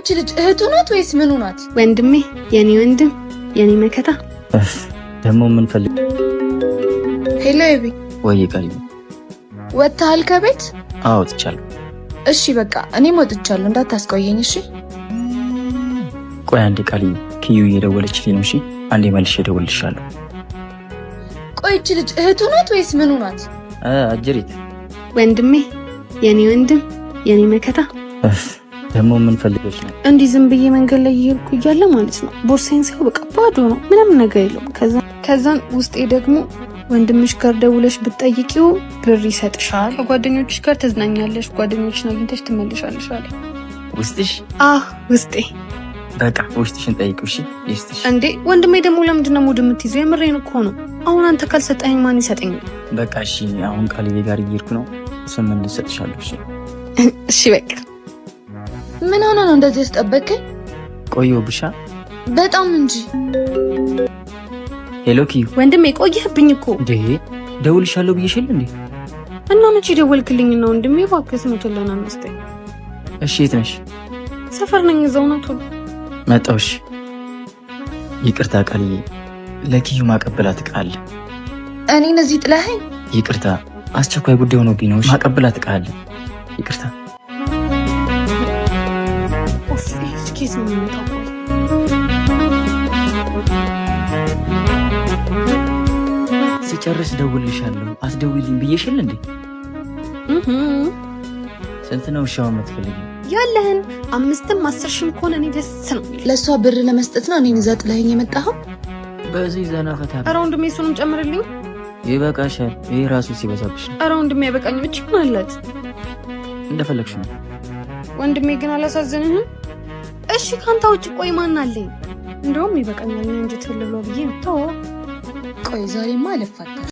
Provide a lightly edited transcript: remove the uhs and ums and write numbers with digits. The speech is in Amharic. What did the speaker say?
ቆይች ልጅ እህቱ ናት ወይስ ምኑ ናት? ወንድሜ፣ የኔ ወንድም፣ የኔ መከታ። ደግሞ ምን ፈልግ? ሄሎ ኤቢ። ወይ ቃል ወጥተሃል ከቤት? አዎ ወጥቻለሁ። እሺ በቃ እኔም ወጥቻለሁ፣ እንዳታስቆየኝ እሺ? ቆይ አንዴ ቃል ኪዩ እየደወለችልኝ ነው። እሺ አንዴ መልሼ እደውልልሻለሁ። ቆይች ልጅ እህቱ ናት ወይስ ምኑ ናት? አጀሪት። ወንድሜ፣ የኔ ወንድም፣ የኔ መከታ። ደግሞ ምን ፈልገሽ ነው? እንዲህ ዝም ብዬ መንገድ ላይ እየሄድኩ እያለ ማለት ነው ቦርሳዬን ሳይው በቃ ባዶ ነው፣ ምንም ነገር የለውም። ከዛን ውስጤ ደግሞ ወንድምሽ ጋር ደውለሽ ብትጠይቂው ብር ይሰጥሻል፣ ከጓደኞችሽ ጋር ተዝናኛለሽ፣ ጓደኞችሽን አግኝተሽ ትመልሻለሽ አለ። ውስጥሽ? ውስጤ። በቃ ውስጥሽን ጠይቂው እሺ። ይስጥሽ እንዴ ወንድሜ፣ ደግሞ ለምንድን ነው ሙድ የምትይዘው? የምሬን እኮ ነው። አሁን አንተ ካልሰጠኝ ማን ይሰጠኛል? በቃ እሺ፣ አሁን ቃልዬ ጋር እየሄድኩ ነው፣ እሱን ምን ልሰጥሻለሁ። እሺ እሺ በቃ። ምን ሆነ ነው እንደዚህ ያስጠበቀኝ? ቆየሁብሻ በጣም እንጂ። ሄሎ ኪዩ። ወንድሜ ቆየህብኝ እኮ። እንዴ ደውልሻለሁ ብዬሽ የለ እንዴ? እና መቼ ደወልክልኝ ነው ወንድሜ? እባክህ ስምቶለን አመስጠኝ። እሺ የት ነሽ? ሰፈር ነኝ፣ እዛው ነው። ቶሎ መጣሁ። እሺ ይቅርታ ቃልዬ፣ ለኪዩ ማቀበላት ዕቃ አለ። እኔን እዚህ ጥለኸኝ? ይቅርታ አስቸኳይ ጉዳይ ሆኖብኝ ነው። ማቀበላት ዕቃ አለ። ይቅርታ። ኬስ ነው የሚመጣው። ስጨርስ ደውልልሻለሁ። አትደውይልኝ ብዬሽ የለ እንዴ? ስንት ነው እሺ አሁን የምትፈልጊው? ያለህን 5ም 10ሺም ከሆነ እኔ ደስ ነው። ለእሷ ብር ለመስጠት ነው እኔን እዛ ጥለኸኝ የመጣኸው? በዚህ ዘና ፈታ። ኧረ ወንድሜ እሱንም ጨምርልኝ። ይበቃሻል። ይሄ ራሱ ሲበዛብሽ ነው። ኧረ ወንድሜ አይበቃኝም። እቺ ምን አላት? እንደፈለግሽ ነው ወንድሜ፣ ግን አላሳዝንህም? እሺ ካንተ ውጭ ቆይ ማን አለኝ? እንደውም ይበቃኛል እንጂ ትልብሎ ብዬ ነው። ተው ቆይ ዛሬማ አልፋታም።